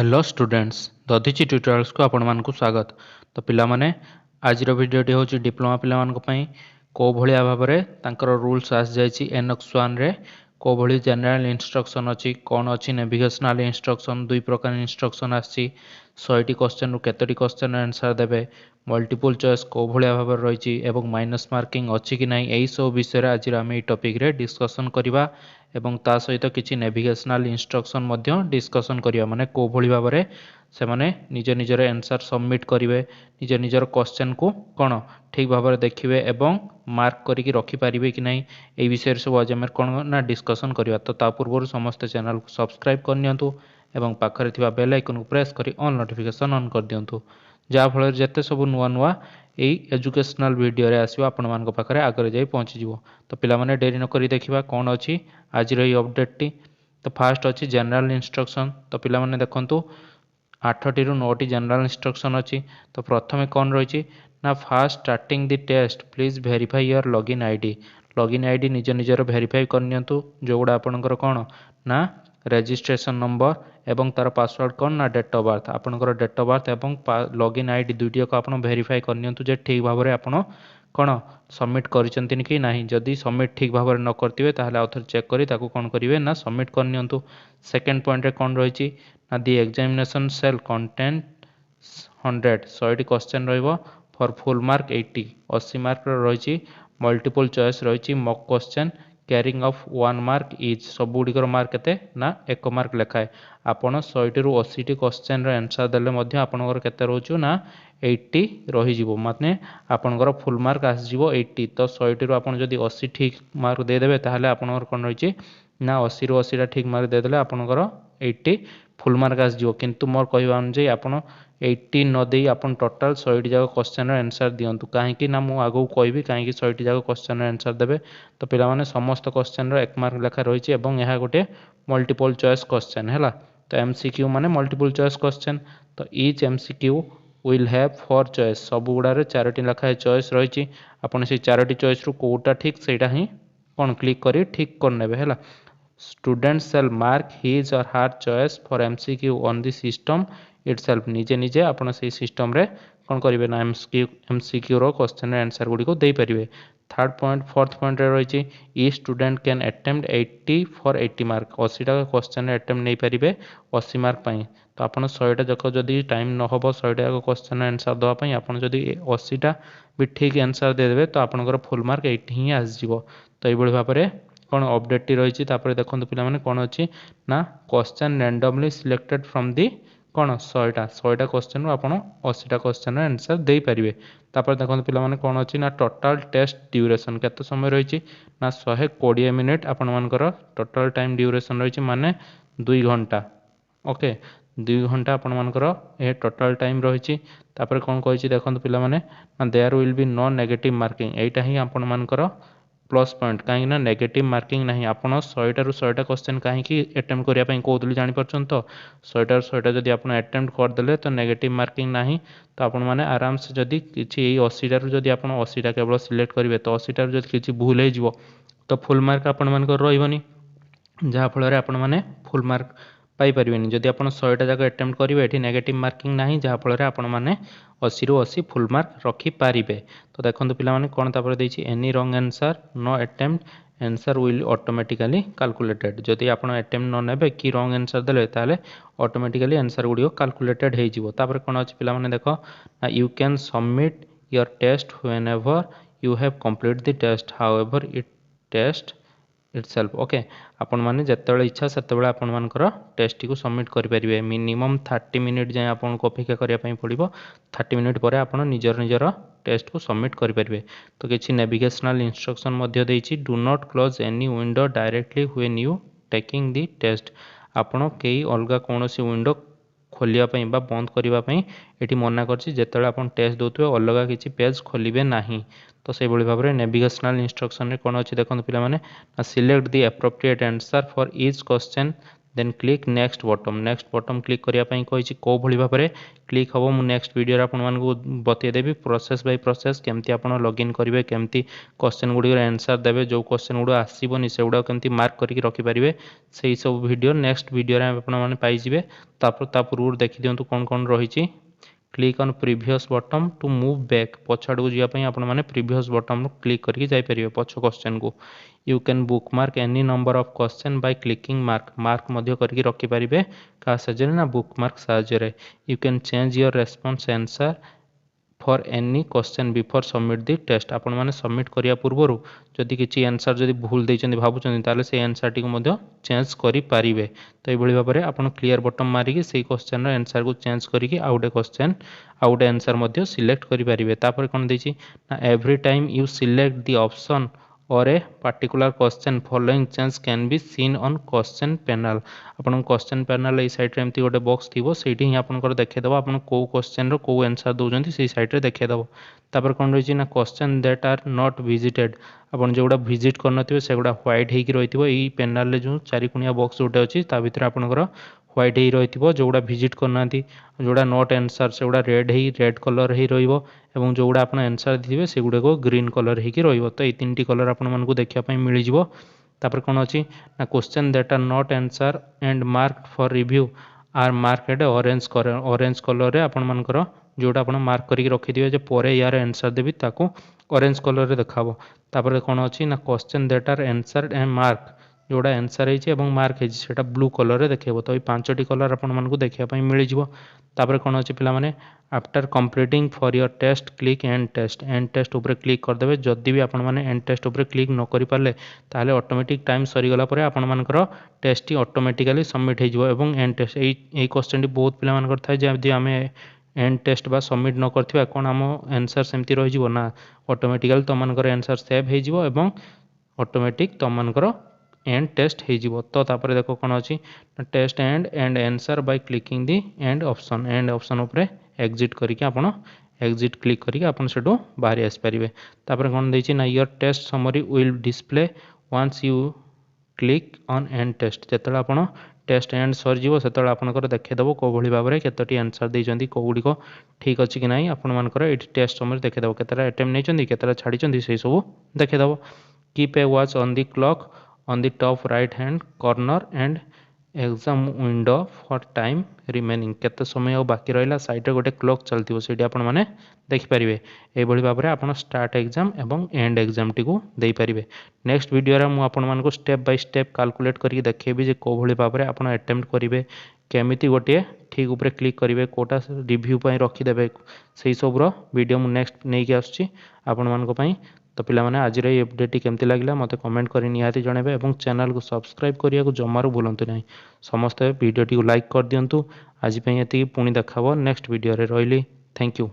Hello students Dadhichi tutorials को आपण मानकु स्वागत। तो पिला माने आज वीडियोटी हूँ डिप्लोमा पिला को भलिया भाव में तांकर रूल्स आस जाइए एनक्स 1 रे को भली जनरल इंस्ट्रक्शन अच्छी कौन अच्छी नेविगेशनल इंस्ट्रक्शन दुई प्रकार इंस्ट्रक्शन आसी 100टी क्वेश्चन रु केतोटी क्वेश्चन आंसर देबे मल्टीपल चॉइस को भलिया भाव रही एवं माइनस मार्किंग अच्छी कि नहीं यही सब विषय आज आम ये टॉपिक रे डिस्कशन करवा एवं ता सहित किसी नेविगेशनल इंस्ट्रक्शन मध्य डिस्कशन करवा माने को भली भाव में से माने निज निजर आंसर सबमिट करेंगे निज निजर क्वेश्चन को कौन ठीक भाव में देखिए एवं मार्क करके रखिपारे कि नहीं ये विषय सब आज आम कौन ना डिस्कसन करवा। तो ता पूर्व समस्त चैनल को सब्सक्राइब करनियंतु एवं पाखरे थिबा बेल आइकन को प्रेस करी ऑन नोटिफिकेशन ऑन कर दियंतु जहाँ फल जिते सब नुआ नुआ यही एजुकेशनल वीडियो रे आसीबा आपण मानक पाखरे आगे जाई पहुँची जिवो। तो पिला माने डेरी न करी देखिबा कौन अच्छी आज रही अपडेट टी। तो फास्ट अच्छी जनरल इंस्ट्रक्शन। तो पिला माने देखंतु 8टी रु 9टी जनरल इंस्ट्रक्शन अच्छी। तो प्रथमे कौन रही ना fast starting the test please verify your login ID निज निजर वेरीफाई करनियंतु जो गुड़ा आपनकर कौन ना रेजिस्ट्रेशन नंबर एवं तार पासवर्ड कौन ना डेट ऑफ बर्थ आपनकर डेट ऑफ बर्थ एवं लॉगिन आईडी दुईटी को आपन वेरीफाई करनियंतु जे ठीक भाव में आपन कौन सबमिट करचंतिन कि नहीं जदि सबमिट ठीक भाव में न करथिबे ताहले आउथर चेक करी ताकू कौन करिवे ना सबमिट करनियंतु। सेकंड पॉइंट रे कौन रही ना दी एग्जामिनेशन सेल कंटेंट 100टी क्वेश्चन रहिबो फॉर फुल मार्क 80 मार्क रही मल्टीपल चॉइस रही mock question carrying of 1 mark each सब गुड़िकर मार्क केते ना 1 मार्क लेखाए आपण 100टी रु 80टी क्वेश्चन रो आंसर देले मध्य आपनकर केते रहउछु ना 80 रही जिवो माने आपनकर फुल मार्क आस जिवो 80। तो 100टी रु आपण जदी 80 ठीक मार्क दे देबे ताहले आपनकर कोन रहिछि ना 80 रु 80टा ठीक मार्क दे देले आपनकर 80 फुल मार्क आस जिवो किंतु मोर कहबा अनुसार आपण 80 न दे अपन टोटल 100टी जाक क्वेश्चन आंसर दियंतु कहीं ना मु आगो कहबी कहीं 100टी जाक क्वेश्चन आंसर देबे। तो पिला माने समस्त क्वेश्चन रो 1 मार्क लेखा रही एवं यह गोटे मल्टीपल चॉइस क्वेश्चन है। तो एमसीक्यू माने मल्टीपल चॉइस क्वेश्चन। तो each MCQ will have 4 choice सब गुड़ारे 4टी लेखा चॉइस रही आपन से 4टी चॉइस रु कोटा ठीक सेटा ही कौन क्लिक करी ठीक कर नेबे है। स्टूडेंट सेल मार्क हिज और her choice for MCQ on the system itself निजे निजे आपण से सिस्टम रे कौन करिवे ना एमसीक्यू रो क्वेश्चन आंसर गुडी को दे परिवे। थर्ड पॉइंट फोर्थ पॉइंट रे रही ई student can attempt 80 for 80 mark 80टा क्वेश्चन अटेम्प्ट नहीं पारिबे 80 मार्क पई। तो आपण 100टा जक जदी टाइम न होबो 100टा क्वेश्चन आंसर दवा पई आपण जदी 80टा भी ठीक आंसर दे देबे तो आपनकर फुल मार्क 80 ही आस जिवो। तो एई बळी भाबरे कौन अपडेट टी रही देखो पिला माने कौन अच्छी ना question randomly selected from the कौन 100टा क्वेश्चन रू आपन 80टा क्वेश्चन आंसर दे पारिबे। तापर देखो पिला माने कौन अच्छी ना टोटल टेस्ट ड्यूरेशन केते समय रही ना 120 मिनिट आपण मानकर टोटल टाइम ड्यूरेशन रही माने 2 घंटा ओके 2 घंटा आपण मानकर ए टोटल टाइम रही। तापर कौन कहि देखो पिला माने ना there will be no negative marking एटा ही आपण मानकर प्लस पॉइंट कहीं ना नेगेटिव मार्किंग नहीं आपन 100टा रु 100टा क्वेश्चन कहीं अटेम्प्ट करिया पई कहउतली जानि परछन। तो 100टा रु 100टा जदी आपन अटेम्प्ट कर देले तो नेगेटिव मार्किंग नहीं तो आपण माने आराम से जदी किछि 80टा रु जदी आपन 80टा केवल सिलेक्ट करिवे तो 80टा रु जदी किछि भूल हे जिवो तो फुल मार्क आपण मानकर रहइबनी जहाँ फल रे आपण माने फुल मार्क पाई परिवेनी जदी आपण 100टा जाक अटेम्प्ट करिवे एठी नेगेटिव मार्किंग नाही जहाँ फल रे आपण माने 80 रु 80 फुल मार्क रखी पारिबे। तो देखंतु पिला माने कोन तापर देछि any wrong answer no attempt answer will automatically calculated जदी आपण अटेम्प्ट न नेबे कि रॉन्ग आंसर देले ताले ऑटोमेटिकली आंसर गुडियो कैलकुलेटेड हे जिवो। तापर कोन अछि पिला माने देखो you can submit your test whenever you have complete the test however it test itself okay आपण माने जत्तेबेले इच्छा सेतेबेले आपण मानकर टेस्ट को सबमिट करि परिबे मिनिमम 30 मिनिट जाय आपण को अपेक्षा करिया पई पड़िबो 30 मिनिट परे आपण निजर टेस्ट को सबमिट करि परिबे। तो किछि नेविगेशनल इंस्ट्रक्शन मध्ये देछि do not close any window directly when you taking the test आपण केई अलगा कोनोसी विंडो खोलिया पई बा बंद करिवा पई एठी मना करछि जेतेबेले आपण टेस्ट दोतबे अलगा किछि पेज खोलिबे नाही। तो से बड़ी भाव में नेविगेशनल इंस्ट्रक्शन रे कोन अछि देखन पिला माने select the appropriate answer for each question then click next button click करिया पई कहिछि को भली भाबरे क्लिक हबो मु नेक्स्ट वीडियो रे आपन मानकु बतै देबी प्रोसेस बाय प्रोसेस केमती आपन लॉगिन करिवे केमती क्वेश्चन गुडी रे आंसर देबे जो क्वेश्चन गुडो आसीबोनी सेगुडा केमती मार्क करके रखि परिवे सेही सब वीडियो नेक्स्ट वीडियो रे आपन माने पाई जिवे ता पूर्व देखि दियंतु कोन कोन रहिछि click on previous button to move back पछाड़ को जाय आपण माने प्रीवियस बटन क्लिक करके जाय परिवे पछ क्वेश्चन को you can bookmark any number of question by clicking mark मध्य करके रखि परिवे का सहाय्य ना बुकमार्क सहाय्य you can change your response answer for any question before submit the test आपण माने सबमिट करिया पूर्वरु जदि किछि आंसर जदि भूल दैछन्ती भाबुछन्ती ताले से आंसर टी को मध्य चेंज करि पारिबे तो एभली भाबरे आपण क्लियर बटन मारि कि सेही क्वेश्चन रो आंसर को चेंज करि कि आउटे क्वेश्चन आउटे आंसर मध्य सिलेक्ट करि पारिबे तापर कोन दैछि ना every time you select the option or a particular question following change can be seen on question panel आपन क्वेश्चन पैनल ए साइड रे एमती गोटे बॉक्स थिबो सेठी ही आपनकर देखे दबो आपन को क्वेश्चन रो को आंसर दोजंती सेही साइड रे देखे दबो तापर कोन रहिछि ना question that are not visited आपन जेगुडा विजिट करनथिबे सेगुडा व्हाइट हेकि रहिथिबो ई पैनल रे जो चारि कुनिया बॉक्स गोटे अछि ता भितर आपनकर व्हाइट ही रहिथिबो जोगुडा विजिट करनांती जोगुडा नॉट आंसर सेगुडा रेड कलर ही रहिबो एवं जोगुडा आपन आंसर दिबे सेगुडा को ग्रीन कलर हेकि रहिबो तो ए तीनटी कलर आपन मानकु देखिया पई मिलि जिवो तापर कोन अछि ना question that are not answer and marked for review are marked orange colour रे आपन मानकर जोटा आपन मार्क करके रखि दिबे जे परे यार आंसर देबी ताको ऑरेंज कलर रे देखाबो तापर कोन अछि ना question that are answered and mark जोड़ा आंसर है और मार्क है ब्लू कलर रे देखो तो ये पांचटी कलर आपण मानकु देखिया पई मिलि जिवो तापर कोन अछि पिला माने after completing for your test click end test ऊपर क्लिक कर देबे जदी भी आपण माने एंड टेस्ट ऊपर क्लिक न करि पाले ताले ऑटोमेटिक टाइम सरी गला परे आपण मानकर टेस्ट टी ऑटोमेटिकली सबमिट हे जिवो एवं एंड टेस्ट ए क्वेश्चन टी बहुत पिला मानकर थाय जदी हमें एंड टेस्ट बा सबमिट न करथिबा कोन हम आंसर सेमती रहि जिवो ना ऑटोमेटिकली तो मानकर आंसर सेव हे जिवो एवं ऑटोमेटिक तो मानकर एंड टेस्ट हे जिवो तो तापर देखो कोन अछि test end answer by clicking the end option ऊपर एग्जिट करिके आपण एग्जिट क्लिक करिके आपण सेटो बाहर आस परिबे तापर कोन दैछि ना your test summary will display once you click on end test जेतला आपण टेस्ट एंड सर जिवो सेतला आपनकर देखे दबो को भली भाबरे केतटी आंसर दैचंती को गुडी को ठीक अछि कि नाही आपण मानकर एटी टेस्ट समरी देखे दबो केतरा अटेम्प्ट नैचंती केतरा छाडी चंती सेही सब देखे दबो keep a watch on the clock on the top right hand corner and exam window for time remaining केते समय और बाकी रहिला साइड रे गोटे क्लॉक चलतिबो सेठी आपण माने देखि परिबे ए भली भाबरे आपण स्टार्ट एग्जाम एवं एंड एग्जाम टी को देई परिबे नेक्स्ट वीडियो रे मु आपण मान को स्टेप बाय स्टेप कैलकुलेट करके देखेबी जे को भली भाबरे आपण अटेम्प्ट करिवे केमिति गोटे ठीक ऊपर क्लिक करिवे कोटा रिव्यू पई रखि देबे सेही सब रो वीडियो मु नेक्स्ट नै के आछी आपण मान को पई तो पिला माने आज रे अपडेट केमती लागला मते कमेंट करी निहाती जणेबे एवं चैनल को सब्सक्राइब करिया को जमारू भूलंतु नाही समस्त वीडियो टी को लाइक कर दियंतु आज पई एति पुनी देखाबो नेक्स्ट वीडियो रे रहिली थैंक यू।